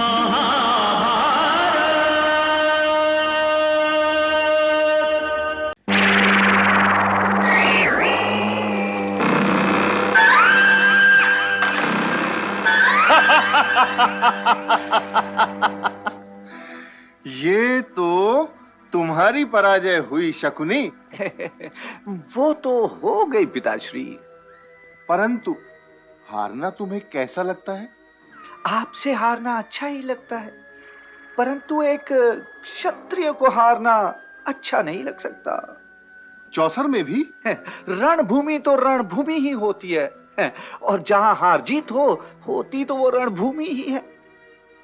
ये तो तुम्हारी पराजय हुई शकुनी। वो तो हो गई पिताश्री। परंतु हारना तुम्हें कैसा लगता है? आपसे हारना अच्छा ही लगता है, परंतु एक क्षत्रिय को हारना अच्छा नहीं लग सकता। चौसर में भी रणभूमि तो रणभूमि ही होती है, और जहां हार जीत होती तो वो रणभूमि ही है।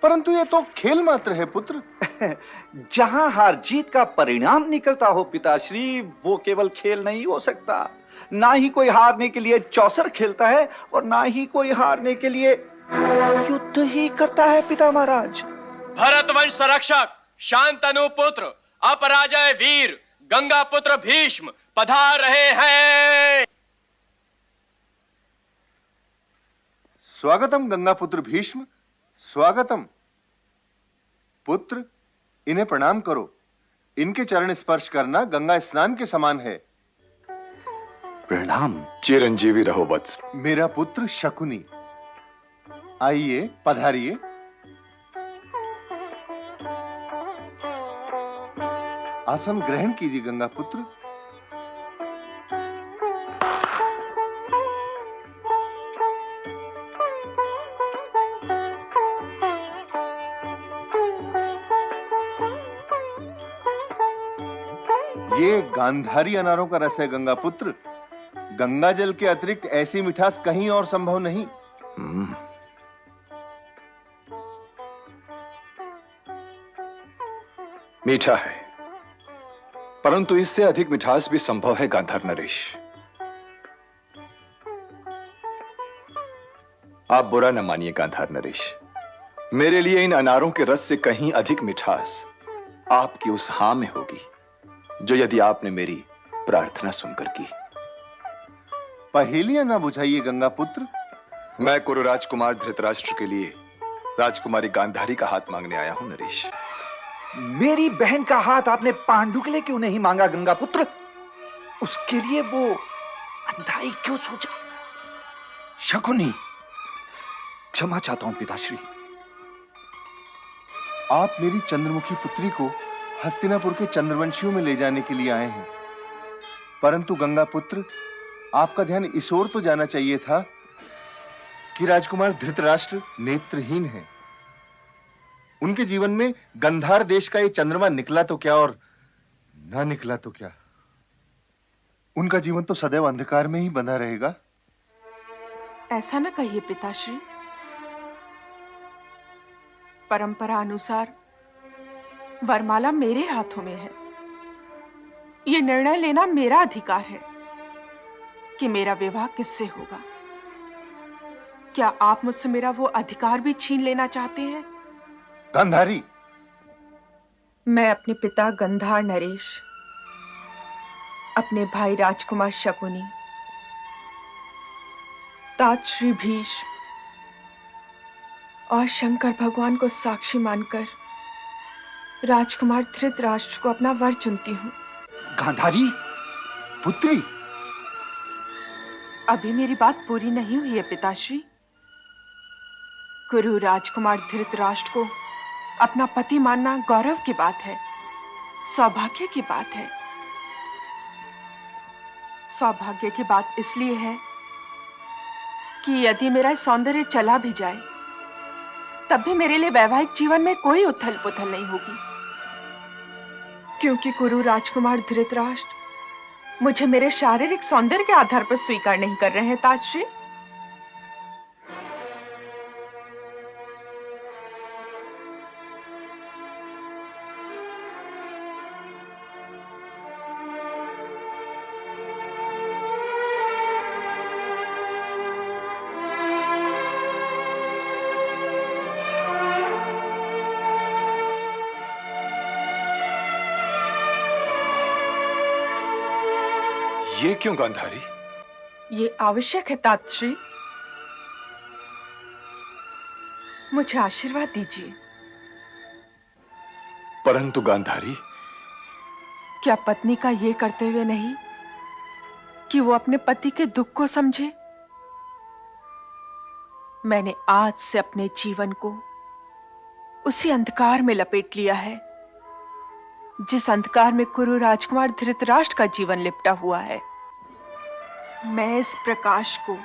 परंतु ये तो खेल मात्र है पुत्र। जहां हार जीत का परिणाम निकलता हो पिताश्री, वो केवल खेल नहीं हो सकता। ना ही कोई हारने के लिए चौसर खेलता है और ना ही कोई हारने के लिए युद्ध ही करता है पिता महाराज। भरतवंश संरक्षक शांतनु पुत्र अपराजय वीर गंगा पुत्र भीष्म पधार रहे हैं। स्वागतम गंगा पुत्र भीष्म, स्वागतम। पुत्र, इन्हें प्रणाम करो। इनके चरण स्पर्श करना गंगा स्नान के समान है। प्रणाम। चिरंजीवी रहो वत्स। मेरा पुत्र शकुनी, आइए पधारिए। आसन ग्रहण कीजिए गंगा पुत्र। ये गांधारी अनारों का रस है गंगा पुत्र। गंगा जल के अतिरिक्त ऐसी मिठास कहीं और संभव नहीं। मीठा है, परंतु इससे अधिक मिठास भी संभव है गांधार नरेश। आप बुरा न मानिए गांधार नरेश, मेरे लिए इन अनारों के रस से कहीं अधिक मिठास आपकी उस हां में होगी जो यदि आपने मेरी प्रार्थना सुनकर की। पहेलियां ना बुझाइए गंगा पुत्र। मैं कुरु राजकुमार धृतराष्ट्र के लिए राजकुमारी गांधारी का हाथ मांगने आया हूं नरेश। मेरी बहन का हाथ आपने पांडु के लिए क्यों नहीं मांगा गंगा पुत्र? उसके लिए वो अंधाई क्यों सोचा? शकुनी, क्षमा चाहता हूं पिताश्री। आप मेरी चंद्रमुखी पुत्री को हस्तिनापुर के चंद्रवंशियों में ले जाने के लिए आए हैं, परंतु गंगा पुत्र, आपका ध्यान इस ओर तो जाना चाहिए था कि राजकुमार धृतराष्ट्र नेत्रहीन हैं। उनके जीवन में गंधार देश का ये चंद्रमा निकला तो क्या और ना निकला तो क्या, उनका जीवन तो सदैव अंधकार में ही बंधा रहेगा। ऐसा ना कहिए पिताश्री। परंपरा अनुसार वरमाला मेरे हाथों में है। यह निर्णय लेना मेरा अधिकार है कि मेरा विवाह किससे होगा। क्या आप मुझसे मेरा वो अधिकार भी छीन लेना चाहते हैं? गांधारी, मैं अपने पिता गंधार नरेश, अपने भाई राजकुमार शकुनी, तात श्री भीष्म और शंकर भगवान को साक्षी मानकर राजकुमार धृतराष्ट्र को अपना वर चुनती हूं। गांधारी पुत्री, अभी मेरी बात पूरी नहीं हुई है पिताश्री। गुरु राजकुमार धृतराष्ट्र को अपना पति मानना गौरव की बात है, सौभाग्य की बात है। सौभाग्य की बात इसलिए है कि यदि मेरा सौंदर्य चला भी जाए तब भी मेरे लिए वैवाहिक जीवन में कोई उथल पुथल नहीं होगी, क्योंकि गुरु राजकुमार धृतराष्ट्र मुझे मेरे शारीरिक सौंदर्य के आधार पर स्वीकार नहीं कर रहे हैं ताजश्री। ये क्यों गांधारी? ये आवश्यक है ताजश्री। मुझे आशीर्वाद दीजिए। परंतु गांधारी, क्या पत्नी का ये कर्तव्य नहीं कि वो अपने पति के दुख को समझे? मैंने आज से अपने जीवन को उसी अंधकार में लपेट लिया है जिस अंधकार में कुरु राजकुमार धृतराष्ट्र का जीवन लिपटा हुआ है। मैं इस प्रकाश को,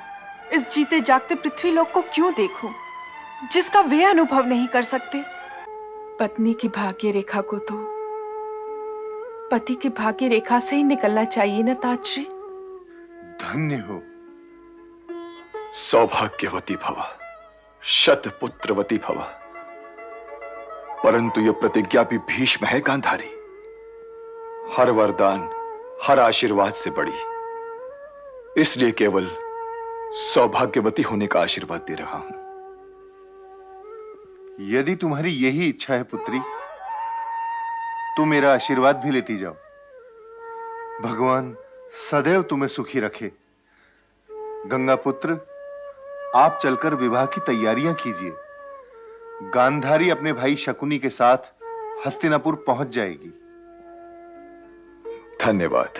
इस जीते जागते पृथ्वीलोक को क्यों देखूं जिसका वे अनुभव नहीं कर सकते? पत्नी की भाग्य रेखा को तो पति की भाग्य रेखा से ही निकलना चाहिए ना ताजश्री? धन्य हो। सौभाग्यवती भव, शतपुत्रवती भव। परंतु यह प्रतिज्ञा भी भीष्म है गांधारी। हर वरदान, हर आशीर्वाद से बड़ी, इसलिए केवल सौभाग्यवती होने का आशीर्वाद दे रहा हूं। यदि तुम्हारी यही इच्छा है पुत्री, तो मेरा आशीर्वाद भी लेती जाओ। भगवान सदैव तुम्हें सुखी रखे। गंगा पुत्र, आप चलकर विवाह की तैयारियां कीजिए। गांधारी अपने भाई शकुनी के साथ हस्तिनापुर पहुंच जाएगी। धन्यवाद।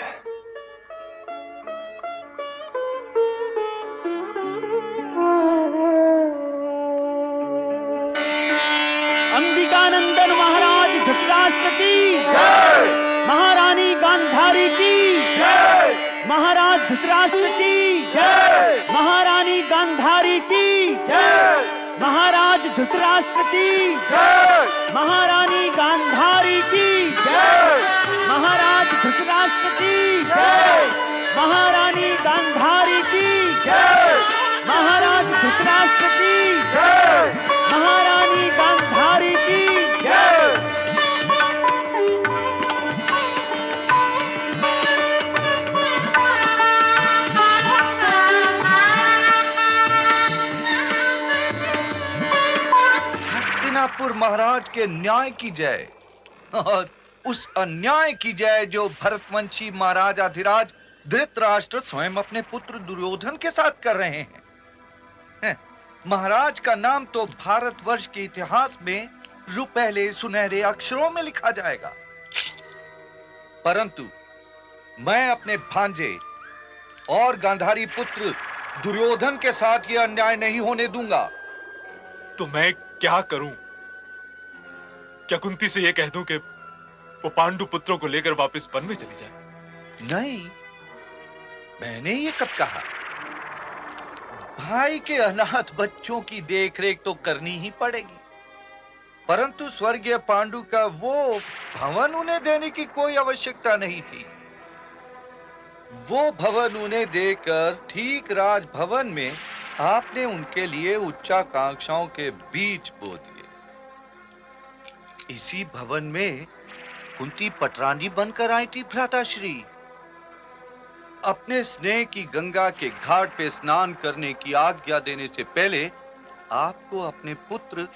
अंबिकानंदन महाराज धृतराष्ट्र की जय, महारानी गांधारी की जय, महाराज धृतराष्ट्र की जय, महारानी गांधारी की जय, महाराज धृतराष्ट्र की जय, महारानी गांधारी की जय, महाराज धृतराष्ट्र की जय, महारानी गांधारी की जय, महाराज धृतराष्ट्र की जय, महारानी गांधारी की जय। हस्तिनापुर महाराज के न्याय की जय और उस अन्याय की जय जो भरतवंशी महाराजाधिराज धृतराष्ट्र स्वयं अपने पुत्र दुर्योधन के साथ कर रहे हैं। महाराज का नाम तो भारतवर्ष के इतिहास में रुपहले सुनहरे अक्षरों में लिखा जाएगा, परंतु मैं अपने भांजे और गांधारी पुत्र दुर्योधन के साथ यह अन्याय नहीं होने दूंगा। तो मैं क्या करूं? क्या कुंती से यह कह दूं कि वो पांडु पुत्रों को लेकर वापस वन में चली जाए? नहीं, मैंने ये कब कहा? भाई के अनाथ बच्चों की देखरेख तो करनी ही पड़ेगी, परंतु स्वर्गीय पांडु का वो भवन उन्हें देने की कोई आवश्यकता नहीं थी। वो भवन उन्हें देकर ठीक राजभवन में आपने उनके लिए उच्चाकांक्षाओं के बीज बो दिए। इसी भवन में कुंती पटरानी बनकर आई थी भ्राताश्री। अपने स्नेह की गंगा के घाट पे स्नान करने की आज्ञा देने से पहले आपको अपने पुत्र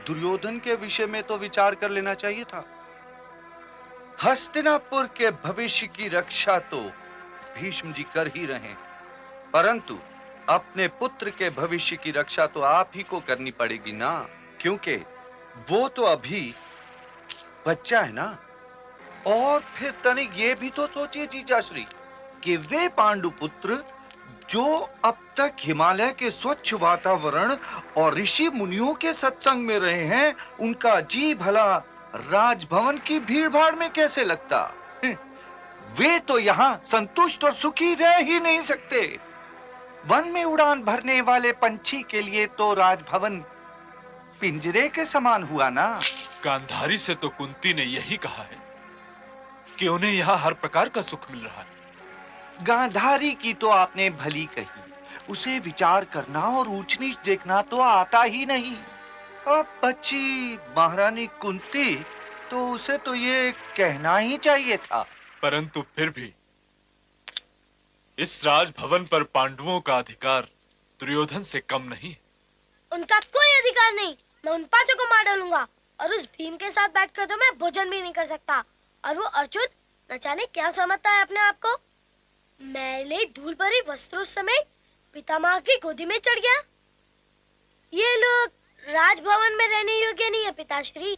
दुर्योधन के विषय में तो विचार कर लेना चाहिए था। हस्तिनापुर के भविष्य की रक्षा तो भीष्म जी कर ही रहे, परंतु अपने पुत्र के भविष्य की रक्षा तो आप ही को करनी पड़ेगी ना, क्योंकि वो तो अभी बच्चा है ना। और फिर तनिक ये भी तो सोचिए जीजाश्री कि वे पांडु पुत्र जो अब तक हिमालय के स्वच्छ वातावरण और ऋषि मुनियों के सत्संग में रहे हैं, उनका जी भला राजभवन की भीड़ भाड़ में कैसे लगता? वे तो यहाँ संतुष्ट और सुखी रह ही नहीं सकते। वन में उड़ान भरने वाले पंछी के लिए तो राजभवन पिंजरे के समान हुआ ना। गांधारी से तो कुंती ने यही कहा है कि उन्हें यहाँ हर प्रकार का सुख मिल रहा है। गांधारी की तो आपने भली कही, उसे विचार करना और ऊंच नीच देखना तो आता ही नहीं। अब बच्ची महारानी कुंती, तो उसे तो ये कहना ही चाहिए था। परंतु फिर भी इस राजभवन पर पांडवों का अधिकार दुर्योधन से कम नहीं है। उनका कोई अधिकार नहीं। मैं उन पांचों को मार डालूंगा और उस भीम के साथ बैठकर तो मैं भोजन भी नहीं कर सकता। और वो अर्जुन न जाने क्या समझता है अपने आप को। मैले धूल भरी वस्त्रों समेत पितामह की गोदी में चढ़ गया। ये लोग राजभवन में रहने योग्य नहीं है पिताश्री।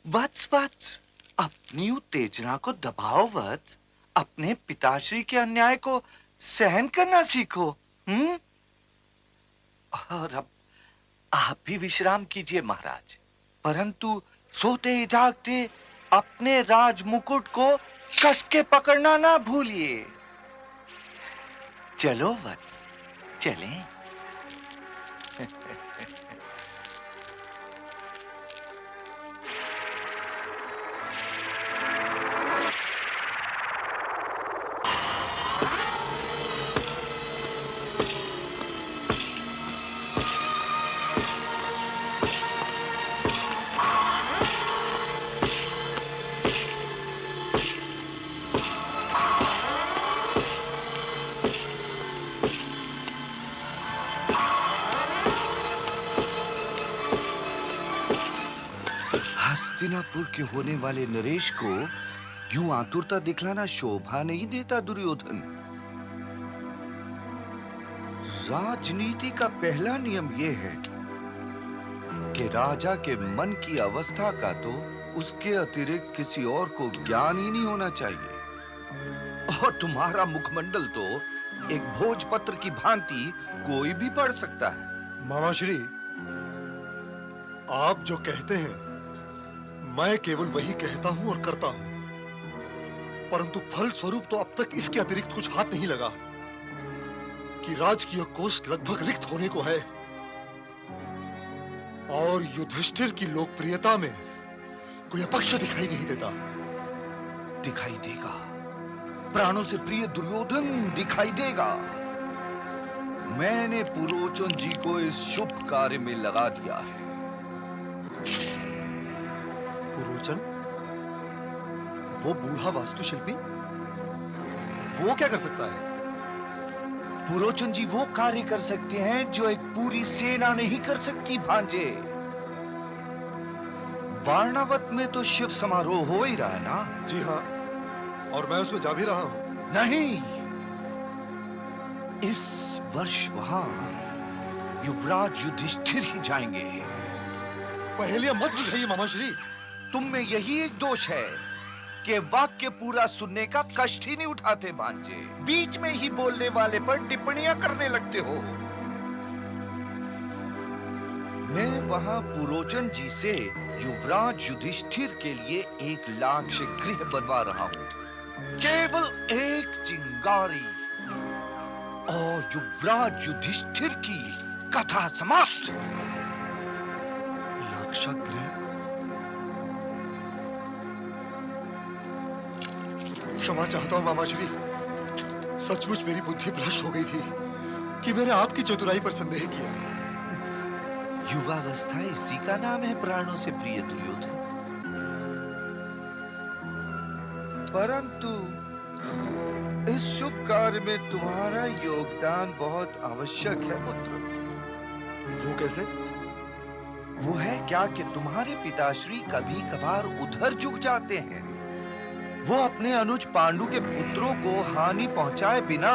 वत्स वत्स, अपनी उत्तेजना को दबाओ वत्स। अपने पिताश्री के अन्याय को सहन करना सीखो। और अब आप भी विश्राम कीजिए महाराज, परंतु सोते जागते अपने राज मुकुट को कस के पकड़ना ना भूलिए। चलो वत्स, चलें। हस्तिनापुर के होने वाले नरेश को यूं आतुरता दिखलाना शोभा नहीं देता दुर्योधन। राजनीति का पहला नियम यह है कि राजा के मन की अवस्था का तो उसके अतिरिक्त किसी और को ज्ञान ही नहीं होना चाहिए। और तुम्हारा मुखमंडल तो एक भोजपत्र की भांति कोई भी पढ़ सकता है। मामाश्री, आप जो कहते हैं मैं केवल वही कहता हूं और करता हूं, परंतु फल स्वरूप तो अब तक इसके अतिरिक्त कुछ हाथ नहीं लगा कि राजकीय कोष लगभग रिक्त होने को है और युधिष्ठिर की लोकप्रियता में कोई अपक्ष दिखाई नहीं देता। दिखाई देगा, प्राणों से प्रिय दुर्योधन दिखाई देगा। मैंने पुरोचन जी को इस शुभ कार्य में लगा दिया है। पुरोचन? वो बूढ़ा वास्तुशिल्पी? वो क्या कर सकता है? पुरोचन जी वो कार्य कर सकते हैं जो एक पूरी सेना नहीं कर सकती भांजे। वारणावत में तो शिव समारोह हो ही रहा है ना? जी हाँ, और मैं उसमें जा भी रहा हूं। नहीं, इस वर्ष वहां युवराज युधिष्ठिर ही जाएंगे। पहेलियां मत बुझाइए मामाश्री। तुम में यही एक दोष है कि वाक्य पूरा सुनने का कष्ट ही नहीं उठाते भांजे। बीच में ही बोलने वाले पर टिप्पणियां करने लगते हो। मैं वहां पुरोचन जी से युवराज युधिष्ठिर के लिए 1 लाख से गृह बनवा रहा हूं। केवल 1 चिंगारी और युवराज युधिष्ठिर की कथा समाप्त। लाक्षागृह? क्षमा चाहता हूं मामाश्री, सचमुच मेरी बुद्धि भ्रष्ट हो गई थी कि मैंने आपकी चतुराई पर संदेह किया। युवावस्था इसी का नाम है प्राणों से प्रिय दुर्योधन। परंतु इस शुभ कार्य में तुम्हारा योगदान बहुत आवश्यक है पुत्र। वो कैसे? वो है क्या कि तुम्हारे पिताश्री कभी कभार उधर झुक जाते हैं। वो अपने अनुज पांडु के पुत्रों को हानि पहुंचाए बिना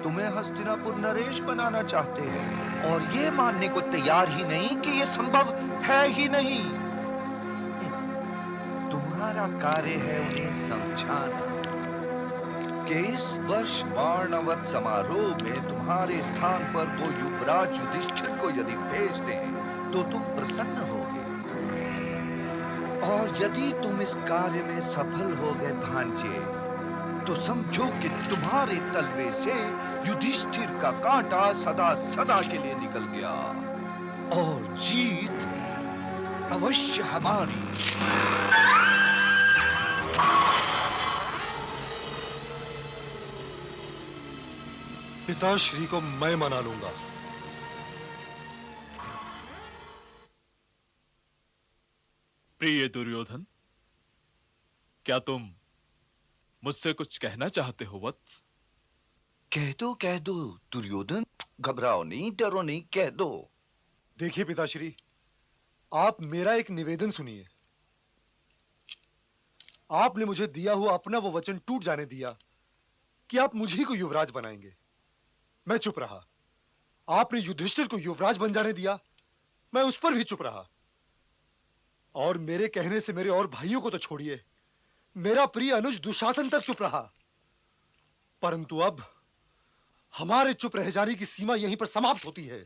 तुम्हें हस्तिनापुर नरेश बनाना चाहते हैं और ये मानने को तैयार ही नहीं कि ये संभव है ही नहीं। तुम्हारा कार्य है उन्हें समझाना कि इस वर्ष वारणावत समारोह में तुम्हारे स्थान पर वो युवराज युधिष्ठिर को यदि भेज दें तो तुम प्रसन्न होगे, और यदि तुम इस कार्य में सफल हो गए भांजे तो समझो कि तुम्हारे तलवे से युधिष्ठिर का कांटा सदा सदा के लिए निकल गया और जीत अवश्य हमारी। पिताश्री को मैं मना लूंगा। प्रिय दुर्योधन, क्या तुम मुझसे कुछ कहना चाहते हो वत्स? कह दो दुर्योधन, घबराओ नहीं, डरो नहीं, कह दो। देखिए पिताश्री, आप मेरा एक निवेदन सुनिए। आपने मुझे दिया हुआ अपना वो वचन टूट जाने दिया कि आप मुझी को युवराज बनाएंगे। मैं चुप रहा। आपने युधिष्ठिर को युवराज बन जाने दिया, मैं उस पर भी चुप रहा। और मेरे कहने से मेरे और भाइयों को तो छोड़िए, मेरा प्रिय अनुज दुशासन तक चुप रहा। परंतु अब हमारे चुप रह जाने की सीमा यहीं पर समाप्त होती है।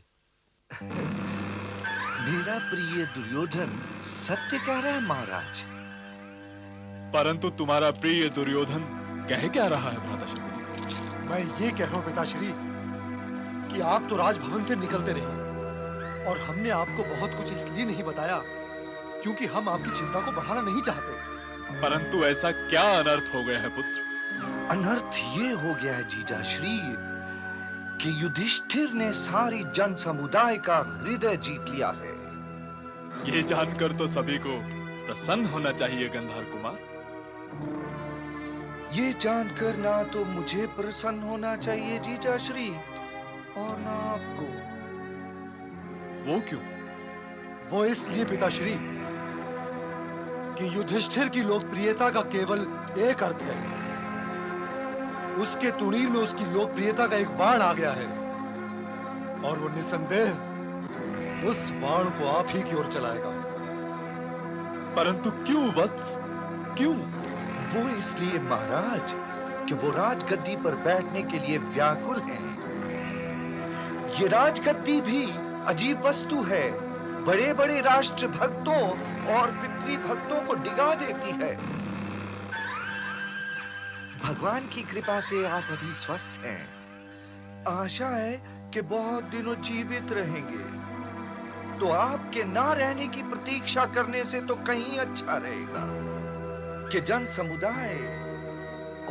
मेरा प्रिय दुर्योधन सत्य कह रहा है महाराज। परंतु तुम्हारा प्रिय दुर्योधन कह क्या रहा है भ्राता शकुनी? मैं ये कह रहा हूं पिताश्री कि आप तो राजभवन से निकलते रहे और हमने आपको बहुत कुछ इसलिए नहीं बताया क्योंकि हम आपकी चिंता को बढ़ाना नहीं चाहते। परंतु ऐसा क्या अनर्थ हो गया है पुत्र? अनर्थ ये हो गया है जीजा श्री कि युधिष्ठिर ने सारी जन समुदाय का हृदय जीत लिया है। ये जानकर तो सभी को प्रसन्न होना चाहिए गंधार कुमार। ये जानकर ना तो मुझे प्रसन्न होना चाहिए जीजा श्री और ना आपको। वो क्यों? वो इसलिए पिताश्री कि युधिष्ठिर की लोकप्रियता का केवल एक अर्थ है, उसके तुणीर में उसकी लोकप्रियता का एक बाण आ गया है और वो निसंदेह उस बाण को आप ही की ओर चलाएगा। परंतु क्यों वत्स, क्यों? वो इसलिए महाराज कि वो राजगद्दी पर बैठने के लिए व्याकुल हैं। ये राजगद्दी भी अजीब वस्तु है, बड़े बड़े राष्ट्र भक्तों और पितृ भक्तों को डिगा देती है। भगवान की कृपा से आप अभी स्वस्थ हैं। आशा है कि बहुत दिनों जीवित रहेंगे, तो आपके ना रहने की प्रतीक्षा करने से तो कहीं अच्छा रहेगा कि जन समुदाय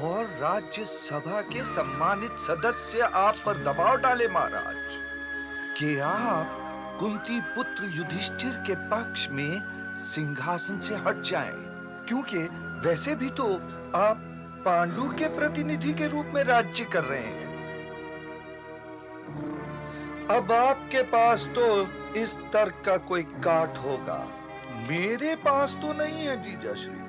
और राज्य सभा के सम्मानित सदस्य आप पर दबाव डाले महाराज कि आप कुंती पुत्र युधिष्ठिर के पक्ष में सिंहासन से हट जाएं, क्योंकि वैसे भी तो आप पांडु के प्रतिनिधि के रूप में राज्य कर रहे हैं। अब आपके पास तो इस तर्क का कोई काट होगा, मेरे पास तो नहीं है जीजा श्री।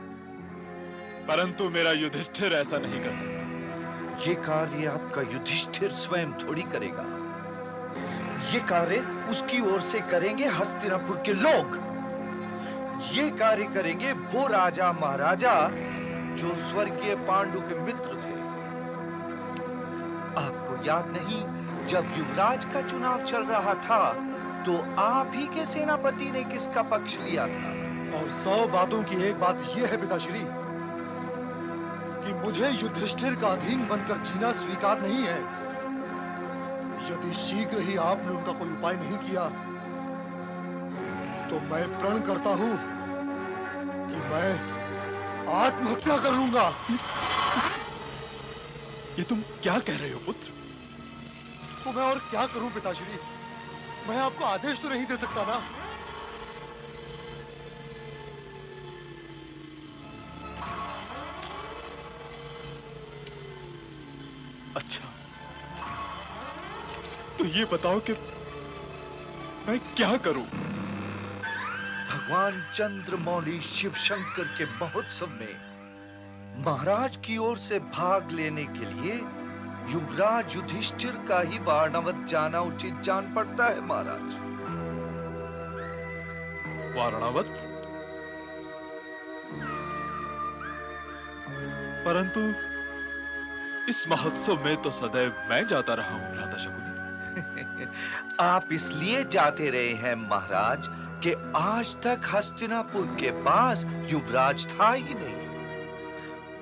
परंतु मेरा युधिष्ठिर ऐसा नहीं कर सकता। ये कार्य आपका युधिष्ठिर स्वयं थोड़ी करेगा, ये कार्य उसकी ओर से करेंगे हस्तिनापुर के लोग। ये कार्य करेंगे वो राजा महाराजा जो स्वर्गीय पांडु के मित्र थे। आपको याद नहीं, जब युवराज का चुनाव चल रहा था तो आप ही के सेनापति ने किसका पक्ष लिया था? और 100 बातों की एक बात यह है पिताश्री कि मुझे युधिष्ठिर का अधीन बनकर जीना स्वीकार नहीं है। यदि शीघ्र ही आपने उनका कोई उपाय नहीं किया तो मैं प्रण करता हूं कि मैं आत्महत्या कर लूंगा। ये तुम क्या कह रहे हो पुत्र? तो मैं और क्या करूं पिताश्री, मैं आपको आदेश तो नहीं दे सकता ना। अच्छा, तो ये बताओ कि मैं क्या करूं? भगवान चंद्रमौली शिव शंकर के महोत्सव में महाराज की ओर से भाग लेने के लिए युवराज युधिष्ठिर का ही वाराणवत जाना उचित जान पड़ता है महाराज। वाराणवत? परंतु इस महोत्सव में तो सदैव मैं जाता रहा हूं भ्राता शकुनी। आप इसलिए जाते रहे हैं महाराज कि आज तक हस्तिनापुर के पास युवराज था ही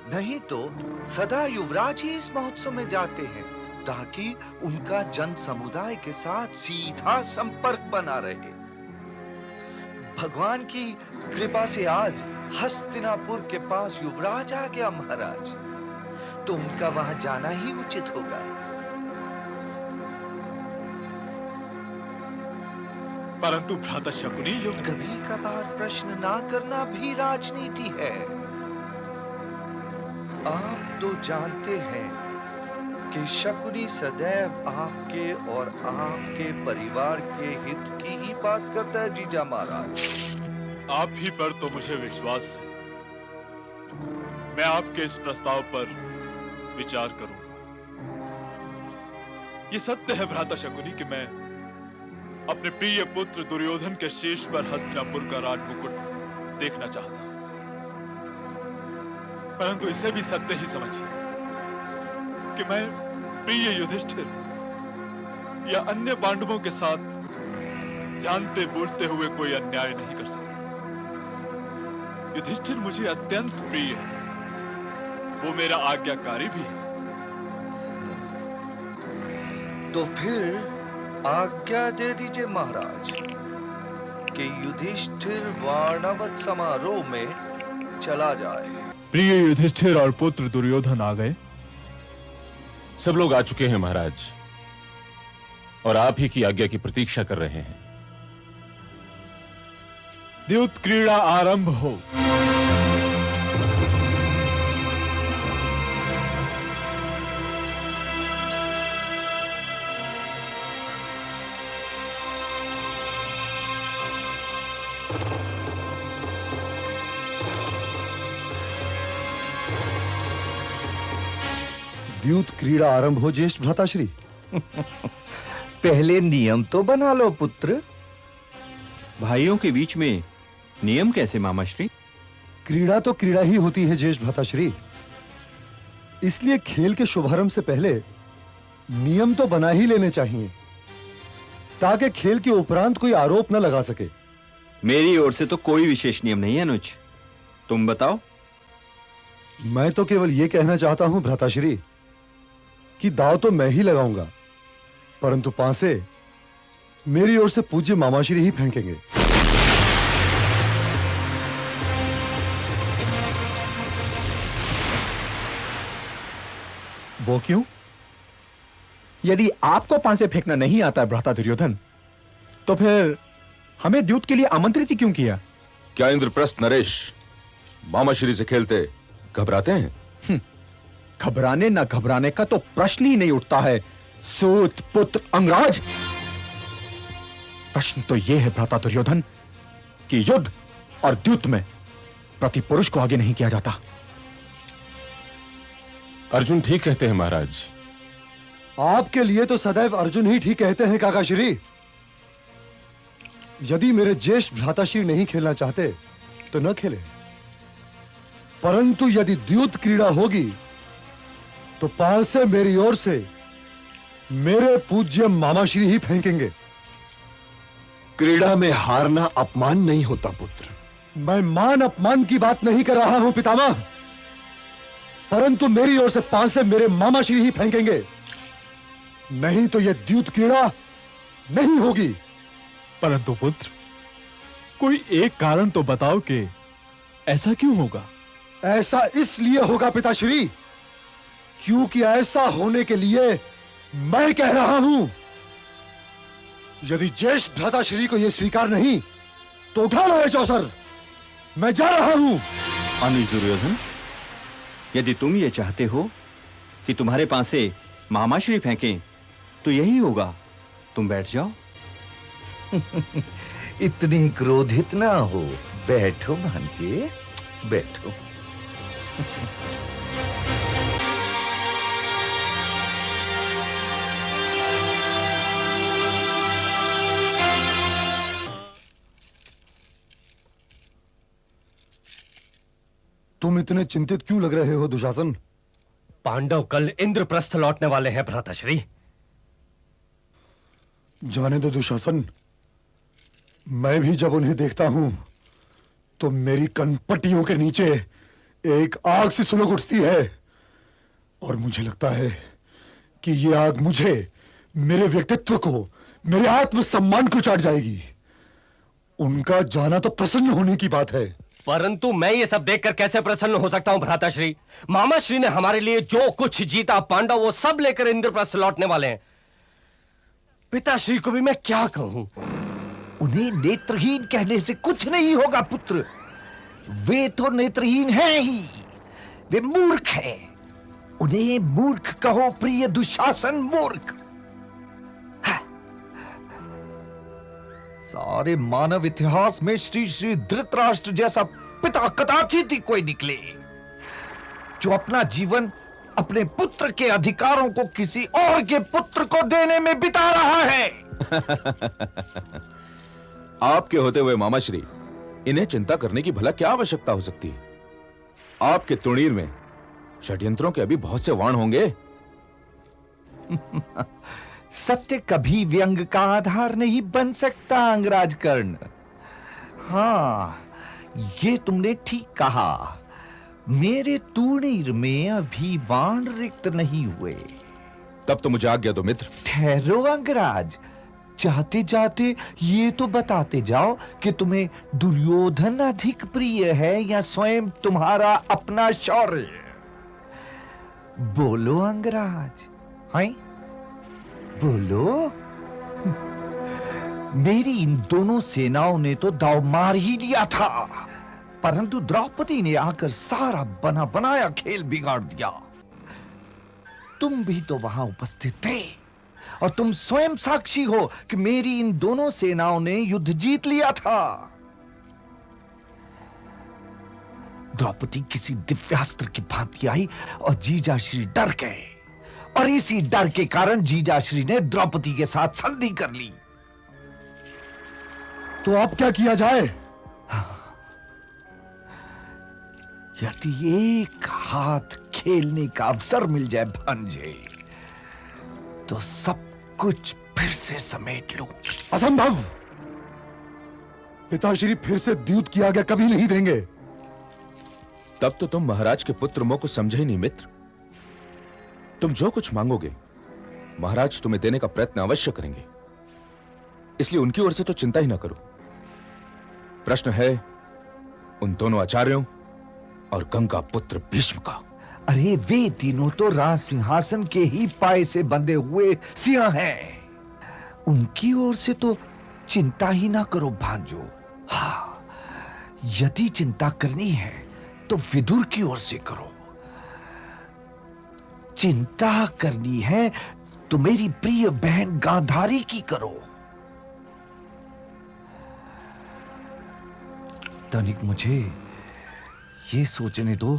नहीं तो सदा युवराज ही इस महोत्सव में जाते हैं ताकि उनका जन समुदाय के साथ सीधा संपर्क बना रहे। भगवान की कृपा से आज हस्तिनापुर के पास युवराज आ गया महाराज, तो उनका वहां जाना ही उचित होगा। परंतु भ्राता शकुनी, कभी कभार प्रश्न ना करना भी राजनीति है। आप तो जानते हैं कि शकुनी सदैव आपके और आपके परिवार के हित की ही बात करता है जीजा महाराज। आप ही पर तो मुझे विश्वास है। मैं आपके इस प्रस्ताव पर विचार करूंगा। ये सत्य है भ्राता शकुनी कि मैं अपने प्रिय पुत्र दुर्योधन के शीश पर हस्तिनापुर का राजमुकुट देखना चाहता हूं, परंतु इसे भी सत्य ही समझिए कि मैं प्रिय युधिष्ठिर या अन्य पांडवों के साथ जानते बूझते हुए कोई अन्याय नहीं कर सकता। युधिष्ठिर मुझे अत्यंत प्रिय है, वो मेरा आज्ञाकारी भी है। तो फिर आज्ञा दे दीजिए महाराज कि युधिष्ठिर वाणावत समारोह में चला जाए। प्रिय युधिष्ठिर और पुत्र दुर्योधन आ गए? सब लोग आ चुके हैं महाराज, और आप ही की आज्ञा की प्रतीक्षा कर रहे हैं। द्युत क्रीड़ा आरंभ हो। द्यूत क्रीड़ा आरंभ हो ज्येष्ठ भ्राताश्री। पहले नियम तो बना लो पुत्र। भाइयों के बीच में नियम कैसे मामाश्री? क्रीड़ा तो क्रीड़ा ही होती है ज्येष्ठ भ्राताश्री, इसलिए खेल के शुभारंभ से पहले नियम तो बना ही लेने चाहिए ताकि खेल के उपरांत कोई आरोप न लगा सके। मेरी ओर से तो कोई विशेष नियम नहीं है अनुज, तुम बताओ। मैं तो केवल यह कहना चाहता हूं भ्राताश्री कि दाव तो मैं ही लगाऊंगा, परंतु पांसे मेरी ओर से पूज्य मामाश्री ही फेंकेंगे। वो क्यों? यदि आपको पांसे फेंकना नहीं आता भ्राता दुर्योधन, तो फिर हमें द्यूत के लिए आमंत्रित ही क्यों किया? क्या इंद्रप्रस्थ नरेश मामाश्री से खेलते घबराते हैं? घबराने ना घबराने का तो प्रश्न ही नहीं उठता है सूत पुत्र अंगराज। प्रश्न तो यह है भ्राता दुर्योधन कि युद्ध और द्यूत में प्रति पुरुष को आगे नहीं किया जाता। अर्जुन ठीक कहते हैं महाराज। आपके लिए तो सदैव अर्जुन ही ठीक कहते हैं काकाश्री। यदि मेरे ज्येष्ठ भ्राताश्री नहीं खेलना चाहते तो न खेले, परंतु यदि द्यूत क्रीड़ा होगी तो पांसे मेरी ओर से मेरे पूज्य मामाश्री ही फेंकेंगे। क्रीड़ा में हारना अपमान नहीं होता पुत्र। मैं मान अपमान की बात नहीं कर रहा हूं पितामह, परंतु मेरी ओर से पांसे मेरे मामाश्री ही फेंकेंगे, नहीं तो यह द्यूत क्रीड़ा नहीं होगी। परंतु पुत्र, कोई एक कारण तो बताओ कि ऐसा क्यों होगा? ऐसा इसलिए होगा पिताश्री क्योंकि ऐसा होने के लिए मैं कह रहा हूं। यदि ज्येष्ठ भ्राताश्री को यह स्वीकार नहीं तो उठा लो चौसर, मैं जा रहा हूं। अनुज दुर्योधन, यदि तुम ये चाहते हो कि तुम्हारे पासे मामाश्री फेंकें तो यही होगा, तुम बैठ जाओ। इतनी क्रोधित ना हो, बैठो भांजे बैठो। तुम इतने चिंतित क्यों लग रहे हो दुशासन? पांडव कल इंद्रप्रस्थ लौटने वाले हैं भ्राताश्री। जाने दो दुशासन, मैं भी जब उन्हें देखता हूं तो मेरी कनपट्टियों के नीचे एक आग सी सुलग उठती है और मुझे लगता है कि ये आग मुझे, मेरे व्यक्तित्व को, मेरे आत्मसम्मान को चाट जाएगी। उनका जाना तो प्रसन्न होने की बात है, परंतु मैं ये सब देखकर कैसे प्रसन्न हो सकता हूं भ्राताश्री? मामाश्री ने हमारे लिए जो कुछ जीता, पांडव वो सब लेकर इंद्रप्रस्थ लौटने वाले हैं। पिताश्री को भी मैं क्या कहूं? उन्हें नेत्रहीन कहने से कुछ नहीं होगा पुत्र। वे तो नेत्रहीन हैं ही, वे मूर्ख हैं। उन्हें मूर्ख कहो प्रिय दुशासन, मूर्ख। सारे मानव इतिहास में श्री श्री धृतराष्ट्र जैसा पिता कदाचित ही कोई निकले जो अपना जीवन अपने पुत्र के अधिकारों को किसी और के पुत्र को देने में बिता रहा है। आपके होते हुए मामाश्री इन्हें चिंता करने की भला क्या आवश्यकता हो सकती है? आपके तुणीर में षड्यंत्रों के अभी बहुत से वाण होंगे। सत्य कभी व्यंग का आधार नहीं बन सकता अंगराज कर्ण। हाँ, ये तुमने ठीक कहा। मेरे तुणीर में अभी वाण रिक्त नहीं हुए। तब तो मुझे आज्ञा दो मित्र। ठहरो अंगराज, जाते जाते ये तो बताते जाओ कि तुम्हें दुर्योधन अधिक प्रिय है या स्वयं तुम्हारा अपना शौर्य। बोलो अंगराज, हैं? बोलो। मेरी इन दोनों सेनाओं ने तो दाव मार ही लिया था, परंतु द्रौपदी ने आकर सारा बना बनाया खेल बिगाड़ दिया। तुम भी तो वहां उपस्थित थे और तुम स्वयं साक्षी हो कि मेरी इन दोनों सेनाओं ने युद्ध जीत लिया था। द्रौपदी किसी दिव्यास्त्र की भांति आई और जीजाश्री डर गए, और इसी डर के कारण जीजाश्री ने द्रौपदी के साथ संधि कर ली। तो अब क्या किया जाए? यदि एक हाथ खेलने का अवसर मिल जाए भांजे, तो सब कुछ फिर से समेट लूं। असंभव। पिताश्री फिर से द्यूत की आज्ञा कभी नहीं देंगे। तब तो तुम महाराज के पुत्र मोह को समझे ही नहीं मित्र। तुम जो कुछ मांगोगे महाराज तुम्हें देने का प्रयत्न अवश्य करेंगे, इसलिए उनकी ओर से तो चिंता ही ना करो। प्रश्न है उन दोनों आचार्यों और गंगा पुत्र भीष्म का। अरे वे तीनों तो राज सिंहासन के ही पाए से बंधे हुए सिंह हैं। उनकी ओर से तो चिंता ही ना करो भांजो। हाँ, यदि चिंता करनी है तो विदुर की ओर से करो। चिंता करनी है तो मेरी प्रिय बहन गांधारी की करो। तनिक मुझे ये सोचने दो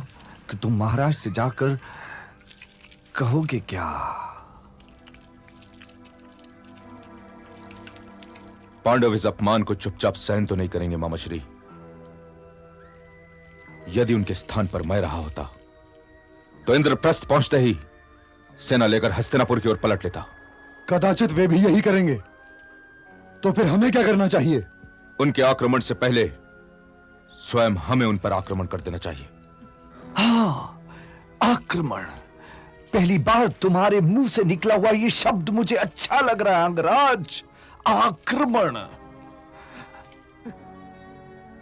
कि तुम महाराज से जाकर कहोगे क्या। पांडव इस अपमान को चुपचाप सहन तो नहीं करेंगे मामाश्री। यदि उनके स्थान पर मैं रहा होता तो इंद्रप्रस्थ पहुंचते ही सेना लेकर हस्तिनापुर की ओर पलट लेता। कदाचित वे भी यही करेंगे। तो फिर हमें क्या करना चाहिए? उनके आक्रमण से पहले स्वयं हमें उन पर आक्रमण कर देना चाहिए। हाँ, आक्रमण। पहली बार तुम्हारे मुंह से निकला हुआ ये शब्द मुझे अच्छा लग रहा है अंगराज। आक्रमण।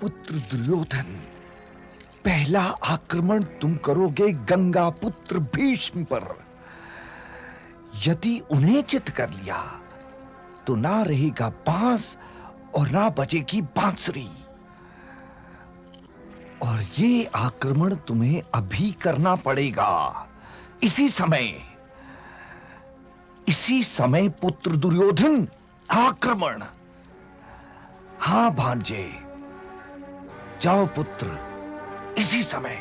पुत्र दुर्योधन, पहला आक्रमण तुम करोगे गंगा पुत्र भीष्म पर। यदि उन्हें चित कर लिया तो ना रहेगा बांस और ना बजेगी बांसुरी। और ये आक्रमण तुम्हें अभी करना पड़ेगा, इसी समय पुत्र दुर्योधन, आक्रमण। हां भांजे, जाओ पुत्र, इसी समय।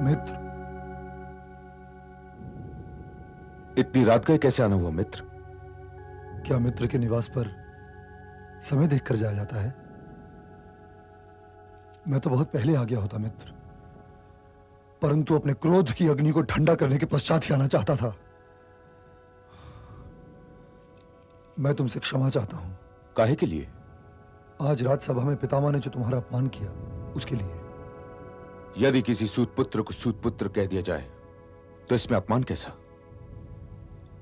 मित्र, इतनी रात का कैसे आना हुआ मित्र? क्या मित्र के निवास पर समय देखकर जाया जाता है? मैं तो बहुत पहले आ गया होता मित्र, परंतु अपने क्रोध की अग्नि को ठंडा करने के पश्चात ही आना चाहता था। मैं तुमसे क्षमा चाहता हूं। काहे के लिए? आज राज्यसभा में पितामह ने जो तुम्हारा अपमान किया, उसके लिए। यदि किसी सूत पुत्र को सूत पुत्र कह दिया जाए तो इसमें अपमान कैसा?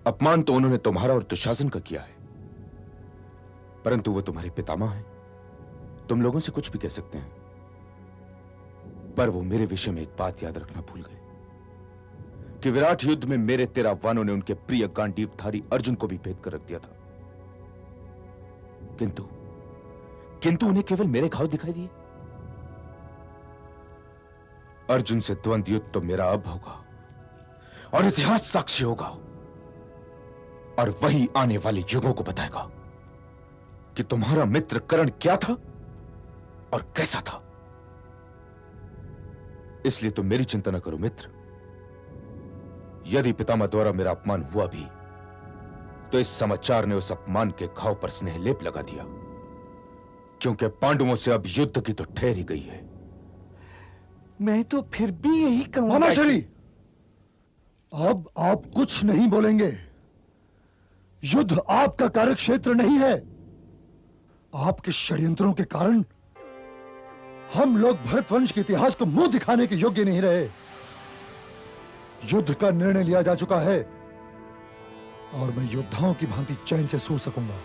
अपमान तो उन्होंने तुम्हारा और दुशासन का किया है, परंतु वो तुम्हारे पितामह हैं। तुम लोगों से कुछ भी कह सकते हैं, पर वो मेरे विषय में एक बात याद रखना भूल गए। कि विराट युद्ध में मेरे 13 वानों ने उनके प्रिय गांडीवधारी अर्जुन को भी भेद कर रख दिया था। किंतु उन्हें केवल मेरे घाव दिखाई दिए। अर्जुन से द्वंद्व युद्ध तो मेरा अब होगा और इतिहास साक्षी होगा, और वही आने वाले युगों को बताएगा कि तुम्हारा मित्र कर्ण क्या था और कैसा था। इसलिए तुम मेरी चिंता न करो मित्र। यदि पितामह द्वारा मेरा अपमान हुआ भी, तो इस समाचार ने उस अपमान के घाव पर स्नेह लेप लगा दिया, क्योंकि पांडवों से अब युद्ध की तो ठहर ही गई है। मैं तो फिर भी यही कहूंगा। मामाश्री, अब आप कुछ नहीं बोलेंगे। युद्ध आपका कार्यक्षेत्र नहीं है। आपके षड्यंत्रों के कारण हम लोग भरतवंश के इतिहास को मुंह दिखाने के योग्य नहीं रहे। युद्ध का निर्णय लिया जा चुका है और मैं योद्धाओं की भांति चैन से सो सकूंगा।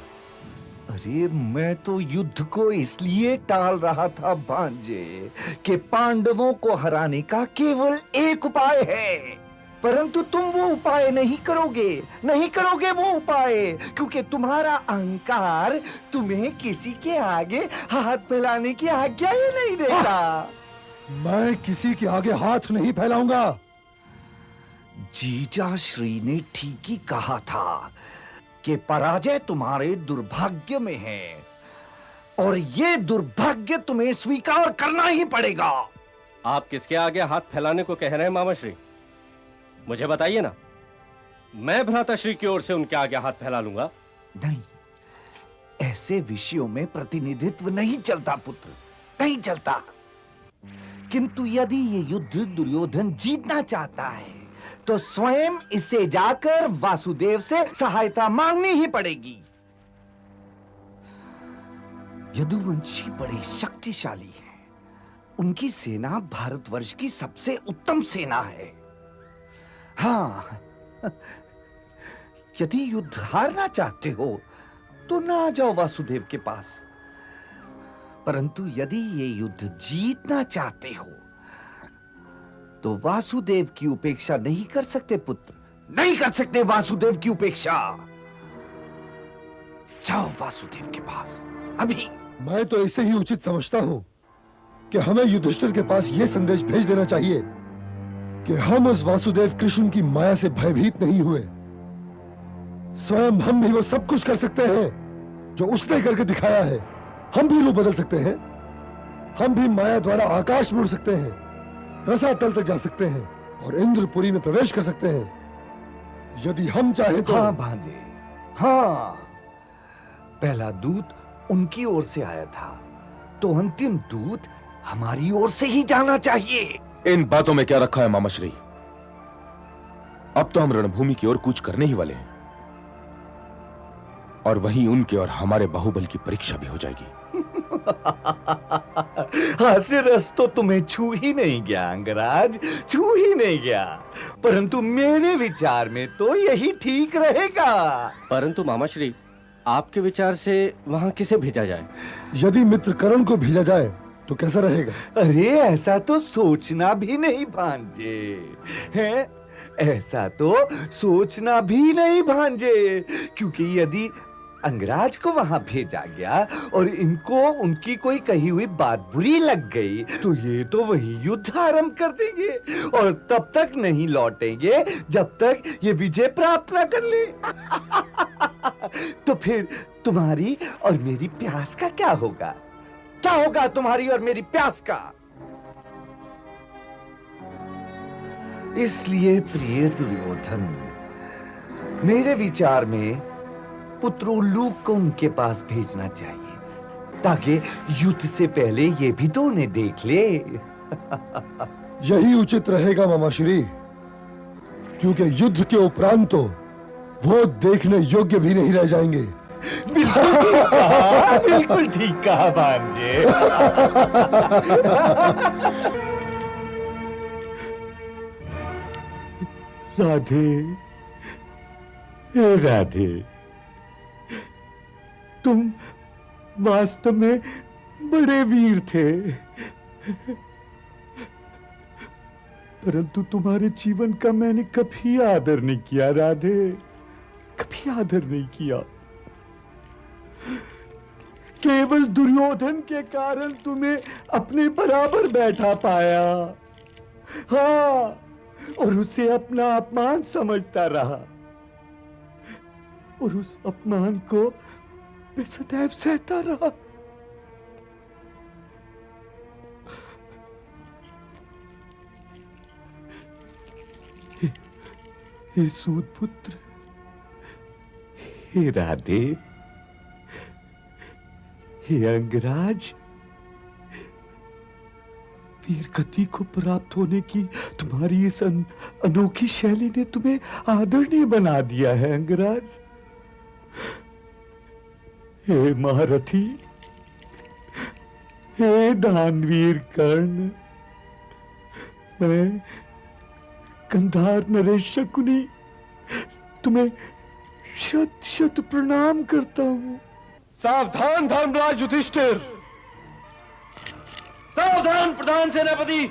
अरे मैं तो युद्ध को इसलिए टाल रहा था भांजे कि पांडवों को हराने का केवल एक उपाय है, परंतु तुम वो उपाय नहीं करोगे वो उपाय, क्योंकि तुम्हारा अहंकार तुम्हें किसी के आगे हाथ फैलाने की आज्ञा ही नहीं देता। मैं किसी के आगे हाथ नहीं फैलाऊंगा। जीजा श्री ने ठीक ही कहा था कि पराजय तुम्हारे दुर्भाग्य में है, और ये दुर्भाग्य तुम्हें स्वीकार करना ही पड़ेगा। आप किसके आगे हाथ फैलाने को कह रहे हैं मामाश्री? मुझे बताइए ना, मैं भ्राताश्री की ओर से उनके आगे हाथ फैला लूंगा। नहीं, ऐसे विषयों में प्रतिनिधित्व नहीं चलता पुत्र, नहीं चलता। किंतु यदि ये युद्ध दुर्योधन जीतना चाहता है, तो स्वयं इसे जाकर वासुदेव से सहायता मांगनी ही पड़ेगी। यदुवंशी बड़े शक्तिशाली हैं। उनकी सेना भारतवर्ष की सबसे उत्तम सेना है। हाँ, यदि युद्ध हारना चाहते हो तो ना जाओ वासुदेव के पास, परंतु यदि ये युद्ध जीतना चाहते हो तो वासुदेव की उपेक्षा नहीं कर सकते पुत्र, नहीं कर सकते वासुदेव की उपेक्षा। जाओ वासुदेव के पास अभी। मैं तो इसे ही उचित समझता हूं कि हमें युधिष्ठिर के पास यह संदेश भेज देना चाहिए कि हम उस वासुदेव कृष्ण की माया से भयभीत नहीं हुए। स्वयं हम भी वो सब कुछ कर सकते हैं जो उसने करके दिखाया है। हम भी रूप बदल सकते हैं, हम भी माया द्वारा आकाश में उड़ सकते हैं, रसातल तक जा सकते हैं और इंद्रपुरी में प्रवेश कर सकते हैं यदि हम चाहें तो। हाँ भांजे, हाँ, पहला दूत उनकी ओर से आया था, तो अंतिम दूत हमारी ओर से ही जाना चाहिए। इन बातों में क्या रखा है मामाश्री? अब तो हम रणभूमि की ओर कूच करने ही वाले हैं, और वहीं उनके और हमारे बाहुबल की परीक्षा भी हो जाएगी। हास्य रस तो तुम्हें छू ही नहीं गया अंगराज, छू ही नहीं गया, परंतु मेरे विचार में तो यही ठीक रहेगा। परंतु मामाश्री, आपके विचार से वहां किसे भेजा जाए? यदि मित्र कर्ण को भेजा जाए तो कैसा रहेगा? अरे ऐसा तो सोचना भी नहीं भांजे, हैं? ऐसा तो सोचना भी नहीं भांजे, क्योंकि यदि अंगराज को वहां भेजा गया और इनको उनकी कोई कही हुई बात बुरी लग गई, तो ये तो वही युद्ध आरंभ कर देंगे और तब तक नहीं लौटेंगे जब तक ये विजय प्राप्त न कर ले। तो फिर तुम्हारी और मेरी प्यास का क्या होगा? क्या होगा तुम्हारी और मेरी प्यास का? इसलिए प्रिय दुर्योधन, मेरे विचार में पुत्र उल्लूक को उनके पास भेजना चाहिए, ताकि युद्ध से पहले ये भी तो उन्हें देख ले। यही उचित रहेगा मामाश्री, क्योंकि युद्ध के उपरांत तो वो देखने योग्य भी नहीं रह जाएंगे। बिल्कुल ठीक कहा भांजे। राधे, हे राधे, तुम वास्तव में बड़े वीर थे। परंतु तुम्हारे जीवन का मैंने कभी आदर नहीं किया राधे, कभी आदर नहीं किया। केवल दुर्योधन के कारण तुम्हें अपने बराबर बैठा पाया, हाँ, और उसे अपना अपमान समझता रहा, और उस अपमान को मैं सदैव सहता रहा। हे सूत पुत्र, हे राधे, हे अंगराज, वीर गति को प्राप्त होने की तुम्हारी इस अनोखी शैली ने तुम्हें आदरणीय बना दिया है अंगराज। हे महारथी, हे दानवीर कर्ण, मैं गंधार नरेश शकुनी तुम्हें शत शत प्रणाम करता हूं। सावधान धर्मराज युधिष्ठिर, सावधान प्रधान सेनापति।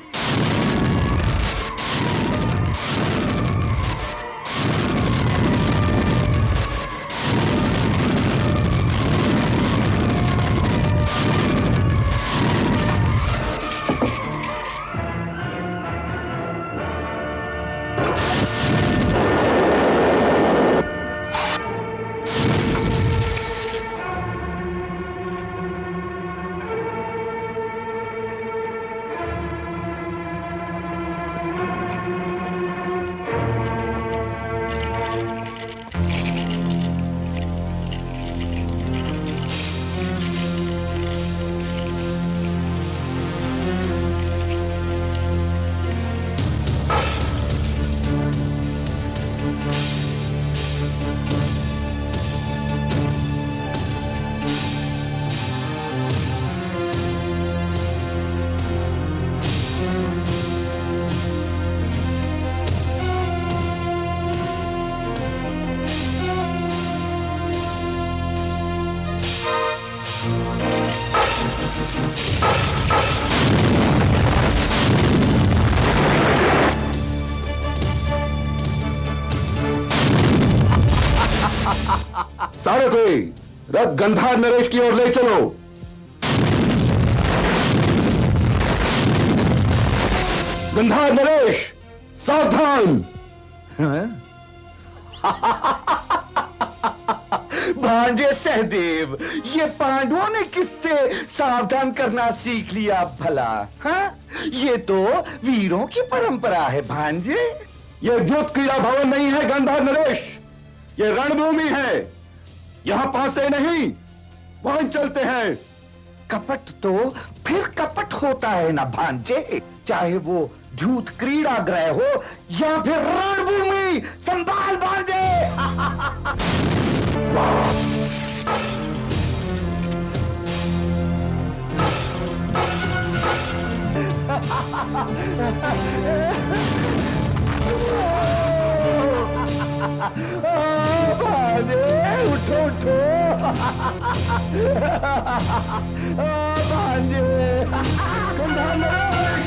सारथी, रथ गंधार नरेश की ओर ले चलो। गंधार नरेश, सावधान। भांजे सहदेव, ये पांडवों ने किससे सावधान करना सीख लिया भला? हाँ? ये तो वीरों की परंपरा है भांजे। ये युद्ध क्रीड़ा भवन नहीं है गंधार नरेश, ये रणभूमि है। यहां पासे नहीं, वहां चलते हैं। कपट तो फिर कपट होता है ना भांजे, चाहे वो झूठ क्रीड़ा ग्रह हो या फिर रणभूमि। संभाल भांजे। भांजे, उठो उठो। भांजे, गंधार नरेश।